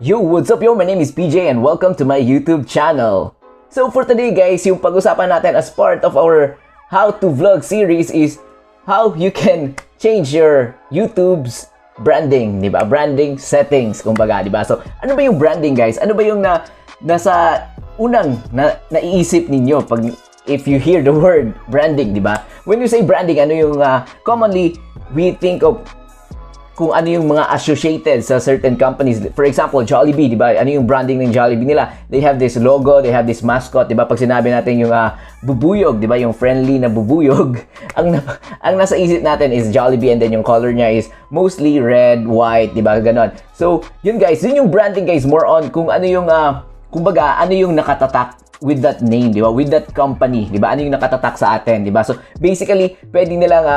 Yo, what's up yo? My name is Peejay and welcome to my YouTube channel. So for today guys, yung pag-usapan natin as part of our How to Vlog series is how you can change your YouTube's branding, di ba? Branding settings, kumbaga, di ba? So, ano ba yung branding guys? Ano ba yung nasa unang naiisip ninyo pag if you hear the word branding, di ba? When you say branding, ano yung commonly we think of kung ano yung mga associated sa certain companies. For example, Jollibee, di ba? Ano yung branding ng Jollibee nila? They have this logo, they have this mascot, di ba? Pag sinabi natin yung bubuyog, di ba? Yung friendly na bubuyog, ang nasa isip natin is Jollibee, and then yung color niya is mostly red, white, di ba? Ganon. So, yun guys, yun yung branding guys, more on kung ano yung, kumbaga, ano yung nakatatak with that name, di ba? With that company, di ba? Ano yung nakatatak sa atin, di ba? So, basically, pwede nilang,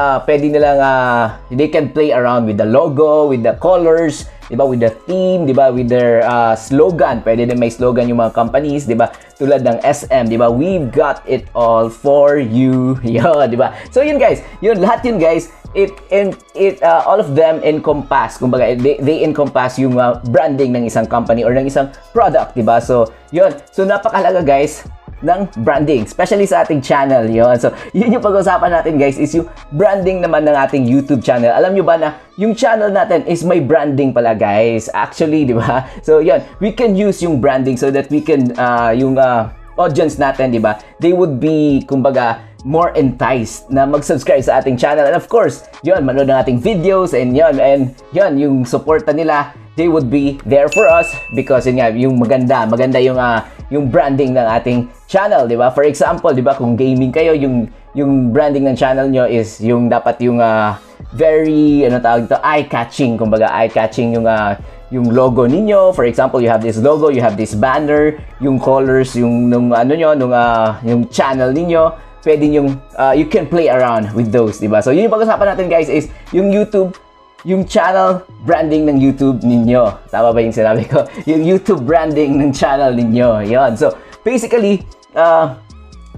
they can play around with the logo, with the colors, di ba? With the theme, di ba? With their slogan. Pwede din may slogan yung mga companies, di ba? Tulad ng SM, di ba? We've got it all for you. Yun, di ba? So, yun guys. Yun, lahat yun guys. All of them encompass, kumbaga, they encompass yung branding ng isang company or ng isang product, di ba? So, yun. So, napakahalaga guys ng branding, especially sa ating channel. Yun. So, yun yung pag-usapan natin guys, is yung branding naman ng ating YouTube channel. Alam nyo ba na yung channel natin is may branding pala guys, actually, di ba? So, yun, we can use yung branding so that we can, yung audience natin, di ba? They would be, kumbaga, more enticed na mag-subscribe sa ating channel. And of course, yun, manood ng ating videos, and yun, yung suporta nila, they would be there for us because yun nga, yung maganda yung branding ng ating channel, di ba? For example, di ba, kung gaming kayo, yung branding ng channel nyo is yung dapat yung very, ano tawag ito, eye-catching, kumbaga, eye-catching yung logo ninyo. For example, you have this logo, you have this banner, yung colors, yung yung channel ninyo, pwede yung you can play around with those, diba? So, yun yung pag-usapan natin guys is yung YouTube, yung channel branding ng YouTube ninyo. Tama ba yung sinabi ko? Yung YouTube branding ng channel ninyo. Yun. So, basically,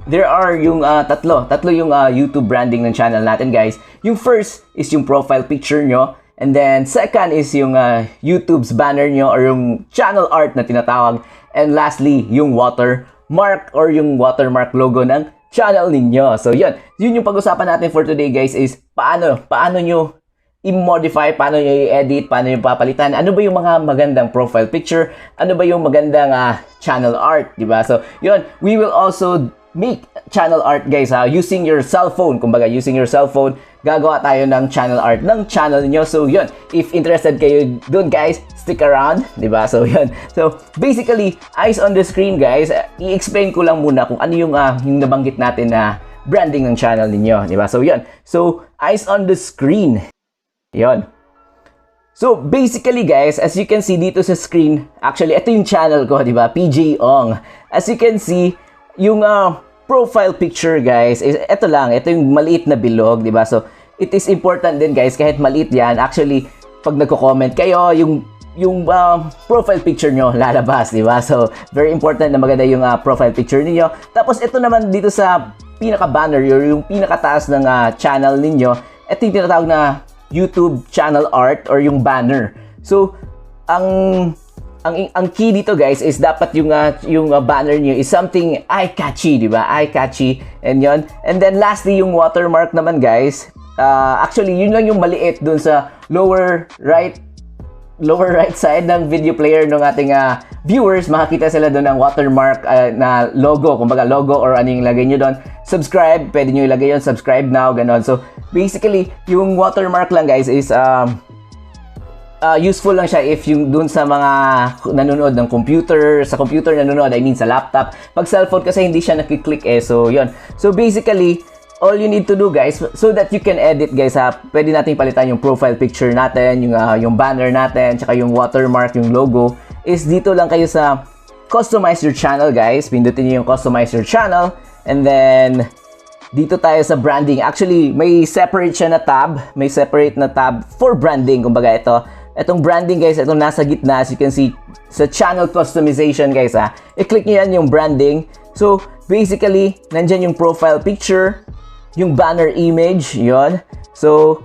there are yung tatlo yung YouTube branding ng channel natin guys. Yung first is yung profile picture nyo. And then, second is yung YouTube's banner nyo or yung channel art na tinatawag. And lastly, yung watermark or yung watermark logo ng channel ninyo. So, yun yung pag-usapan natin for today guys is paano nyo i-modify, paano nyo i-edit, paano nyo papalitan, ano ba yung mga magandang profile picture, ano ba yung magandang channel art, diba? So, yun, we will also make channel art guys using your cellphone. Kumbaga, using your cellphone, gagawa tayo ng channel art ng channel niyo. So, yun, if interested kayo dun guys, stick around, diba? So, yun. So, basically, eyes on the screen guys, i-explain ko lang muna kung ano yung nabanggit natin na branding ng channel niyo, diba? So, yun. So, eyes on the screen. Yun. So, basically guys, as you can see dito sa screen, actually, ito yung channel ko, diba? PJ Ong. As you can see, yung profile picture guys is ito lang, ito yung maliit na bilog, di ba? So it is important din guys, kahit maliit yan, actually pag nagko-comment kayo, yung profile picture nyo lalabas, di ba? So very important na maganda yung profile picture niyo. Tapos ito naman dito sa pinaka banner or yung pinakataas ng channel ninyo, ito yung tinatawag na YouTube channel art or yung banner. So ang key dito guys is dapat yung banner niyo is something eye-catchy, di ba? Eye-catchy, and yon. And then lastly, yung watermark naman guys, actually yun lang yung maliit dun sa lower right side ng video player ng ating viewers. Makakita sila doon ng watermark na logo, kumbaga logo or ano yung lagay nyo doon. Subscribe, pwede nyo ilagay yun, subscribe now, ganon. So basically, yung watermark lang guys is useful lang siya if yung dun sa mga nanonood ng computer, sa computer nanonood, I mean sa laptop. Pag cellphone kasi hindi siya nakiklik so yun. So basically, all you need to do guys, so that you can edit guys pwede natin palitan yung profile picture natin, yung banner natin, tsaka yung watermark, yung logo, is dito lang kayo sa customize your channel guys. Pindutin nyo yung customize your channel, and then dito tayo sa branding. Actually, may separate siya na tab, may separate na tab for branding. Kumbaga itong branding guys, itong nasa gitna, as you can see, sa channel customization guys i-click nyo yan yung branding. So, basically, nandyan yung profile picture, yung banner image, yon. So,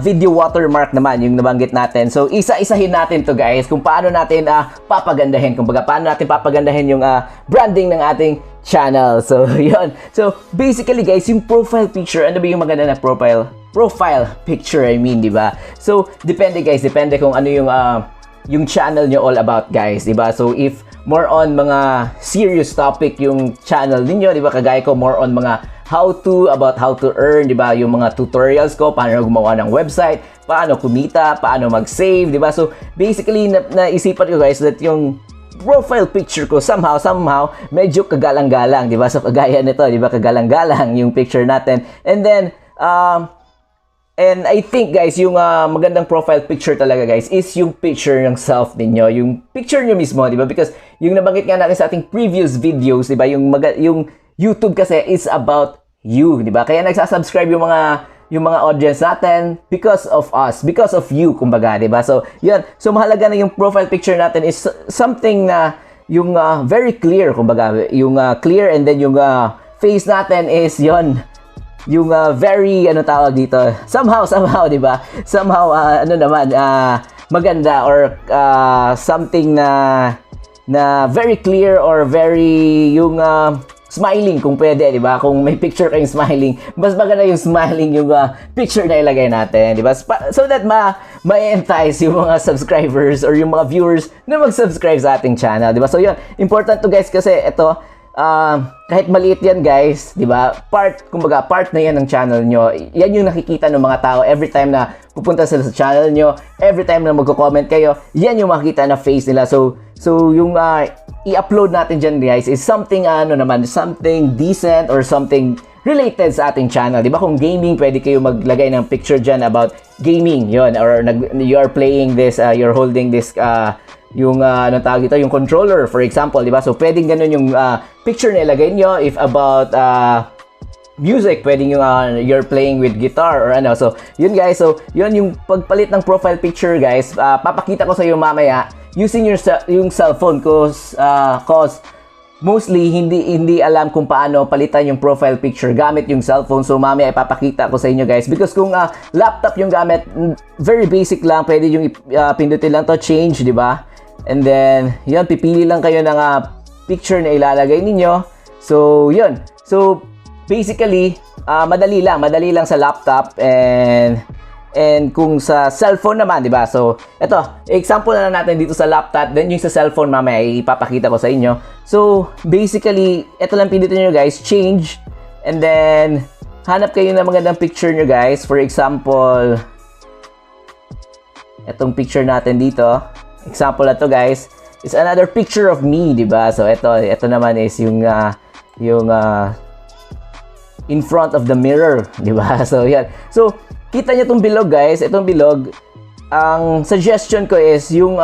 video watermark naman, yung nabanggit natin. So, isa-isahin natin to guys, kung paano natin papagandahin. Kumbaga, paano natin papagandahin yung branding ng ating channel. So, yun. So, basically guys, yung profile picture, ano ba yung maganda na profile picture, I mean, di ba? So, depende guys, depende kung ano yung channel nyo all about guys, di ba? So, if more on mga serious topic yung channel ninyo, di ba? Kagaya ko, more on mga about how to earn, di ba? Yung mga tutorials ko, paano gumawa ng website, paano kumita, paano mag-save, di ba? So, basically, naisipan ko guys that yung profile picture ko somehow medyo kagalang-galang, di ba? So, kagaya nito, di ba? Kagalang-galang yung picture natin. And then, and I think guys, yung magandang profile picture talaga guys is yung picture ng self ninyo, yung picture nyo mismo, di ba? Because yung nabanggit nga natin sa ating previous videos, di ba? Yung YouTube kasi is about you, di ba? Kaya nagsasubscribe yung mga audience natin because of us, because of you, kumbaga, di ba? So, yun. So, mahalaga na yung profile picture natin is something na yung very clear, kumbaga, yung clear, and then yung face natin is yun, yung very, ano tawag dito, somehow, di ba? Somehow, maganda or something na very clear or very yung smiling kung pwede, di ba? Kung may picture kayong smiling, mas maganda yung smiling yung picture na ilagay natin, di ba? So that ma-entice yung mga subscribers or yung mga viewers na mag-subscribe sa ating channel, di ba? So yun, important to guys kasi ito, kahit maliit yan guys, di ba? Kumbaga, part na yan ng channel nyo. Yan yung nakikita ng mga tao every time na pupunta sila sa channel nyo, every time na magko-comment kayo, yan yung makikita na face nila. So yung i-upload natin dyan guys is something something decent or something related sa ating channel. Di ba kung gaming, pwede kayo maglagay ng picture dyan about gaming, yon, or you're playing this, you're holding this, yung yung controller, for example, di ba? So pwedeng ganun yung picture na ilagay nyo. If about music, pwedeng yung you're playing with guitar or ano. So yun guys, so yun yung pagpalit ng profile picture guys. Papakita ko sa iyo mamaya using yung cellphone cause mostly hindi alam kung paano palitan yung profile picture gamit yung cellphone. So mamaya ipapakita ko sa inyo guys, because kung laptop yung gamit, very basic lang, pwede yung pindutin lang to change, di ba? And then yun, pipili lang kayo ng picture na ilalagay ninyo. So yun, so basically madali lang sa laptop, and kung sa cellphone naman, di ba? So, ito, example na natin dito sa laptop, then yung sa cellphone mamaya ipapakita ko sa inyo. So, basically, ito lang pindutin nyo guys, change, and then hanap kayo ng magandang picture nyo guys. For example, itong picture natin dito, example na to guys, is another picture of me, di ba? So, ito naman is yung in front of the mirror, di ba? So, yan. So, kita nyo itong bilog guys, itong bilog, ang suggestion ko is yung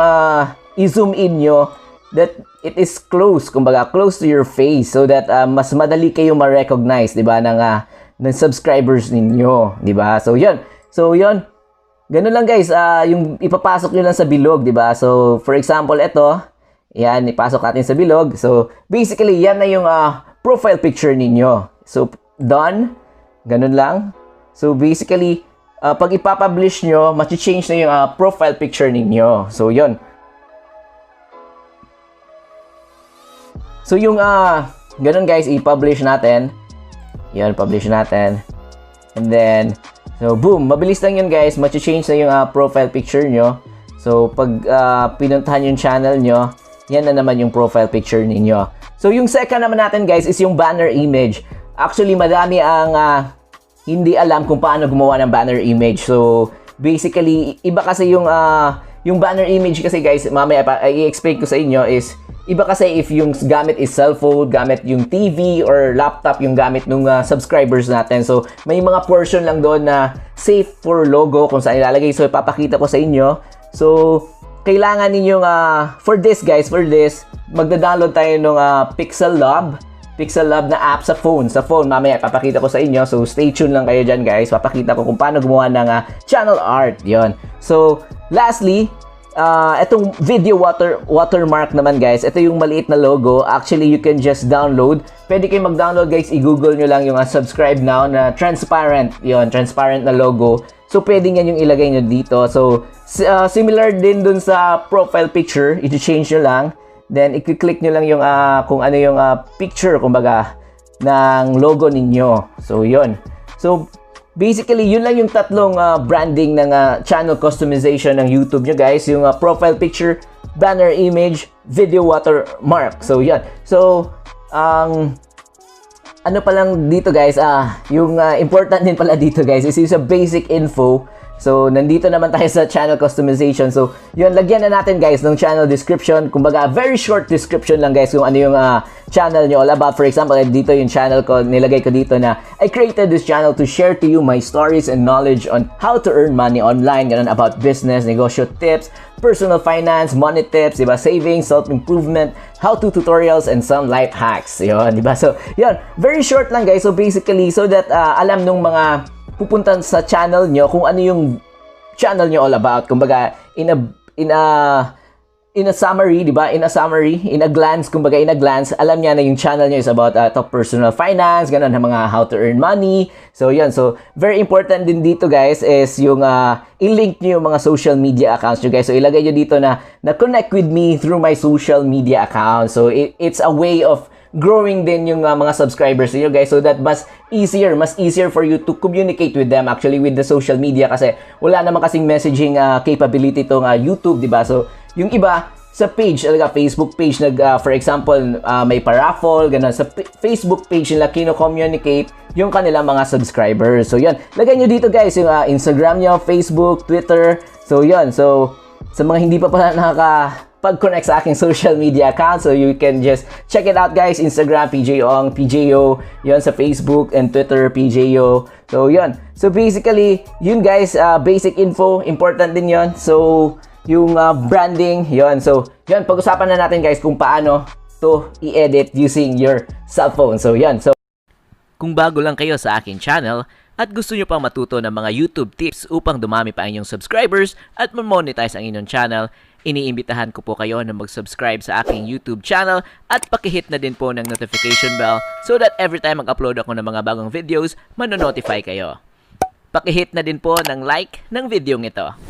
i-zoom in nyo that it is close, kumbaga close to your face, so that mas madali kayo ma-recognize, di ba, ng subscribers ninyo, di ba? So yun, ganun lang guys, yung ipapasok nyo lang sa bilog, di ba? So for example, ito, yan, ipasok natin sa bilog. So basically, yan na yung profile picture ninyo. So done, ganun lang. So basically, pag ipapublish nyo, change na yung profile picture ninyo. So, yun. So, yung ganun guys, i-publish natin. Yun, publish natin. And then, so, boom. Mabilis lang yun guys. Change na yung profile picture nyo. So, pag pinuntahan yung channel nyo, yan na naman yung profile picture ninyo. So, yung second naman natin guys is yung banner image. Actually, madami ang hindi alam kung paano gumawa ng banner image. So, basically, iba kasi yung banner image kasi guys, mamaya i-explain ko sa inyo is, iba kasi if yung gamit is cellphone, gamit yung TV or laptop yung gamit ng subscribers natin. So, may mga portion lang doon na safe for logo kung saan ilalagay. So, ipapakita ko sa inyo. So, kailangan ninyong, for this guys, magda-download tayo ng Pixel Lab na app sa phone. Mamaya papakita ko sa inyo. So, stay tuned lang kayo dyan guys. Papakita ko kung paano gumawa ng channel art. Yon. So, lastly, itong video watermark naman guys. Ito yung maliit na logo. Actually, you can just download. Pwede kayong mag-download guys. I-google nyo lang yung subscribe now na transparent. Yon, transparent na logo. So, pwedeng yan yung ilagay nyo dito. So, similar din dun sa profile picture. I-change nyo lang. Then, i-click nyo lang yung kung ano yung picture, kumbaga, ng logo ninyo. So, yun. So, basically, yun lang yung tatlong branding ng channel customization ng YouTube nyo, guys. Yung profile picture, banner image, video watermark. So, yan. So, ano pa lang dito, guys, yung important din pala dito, guys, is yung sa basic info. So, nandito naman tayo sa channel customization. So, yun, lagyan na natin, guys, ng channel description. Kumbaga, very short description lang, guys, kung ano yung channel nyo all about. For example, dito yung channel ko, nilagay ko dito na, I created this channel to share to you my stories and knowledge on how to earn money online. Ganun, about business, negosyo tips, personal finance, money tips, diba? Saving, self-improvement, how-to tutorials, and some life hacks. Yun, diba? So, yun, very short lang, guys. So, basically, so that alam nung mga pupunta sa channel nyo kung ano yung channel nyo all about. Kumbaga, in a summary, di ba? In a glance, kumbaga, alam niya na yung channel nyo is about top personal finance, ganun, mga how to earn money. So, yun. So, very important din dito, guys, is yung i-link nyo yung mga social media accounts nyo, guys. So, ilagay nyo dito na connect with me through my social media account. So, it's a way of growing din yung mga subscribers niyo, guys, so that mas easier for you to communicate with them actually with the social media, kasi wala naman kasing messaging capability tong YouTube, di ba? So yung iba sa page, talaga Facebook page, for example, may paraffle, ganun, sa Facebook page nila kino-communicate yung kanilang mga subscribers. So yun, lagay nyo dito, guys, yung Instagram nyo, Facebook, Twitter. So yun, so sa mga hindi pa pala pag-connect sa aking social media account, so you can just check it out, guys. Instagram, Peejay Ong, Peejayo, yun, sa Facebook and Twitter, Peejayo. So, yun. So, basically, yun, guys, basic info, important din yun. So, yung branding, yun. So, yun, pag-usapan na natin, guys, kung paano to i-edit using your cellphone. So, yun. So, kung bago lang kayo sa aking channel at gusto nyo pang matuto ng mga YouTube tips upang dumami pa inyong subscribers at ma-monetize ang inyong channel, iniimbitahan ko po kayo na mag-subscribe sa aking YouTube channel at pakihit na din po ng notification bell so that every time mag-upload ako ng mga bagong videos, manonotify kayo. Pakihit na din po ng like ng video ito.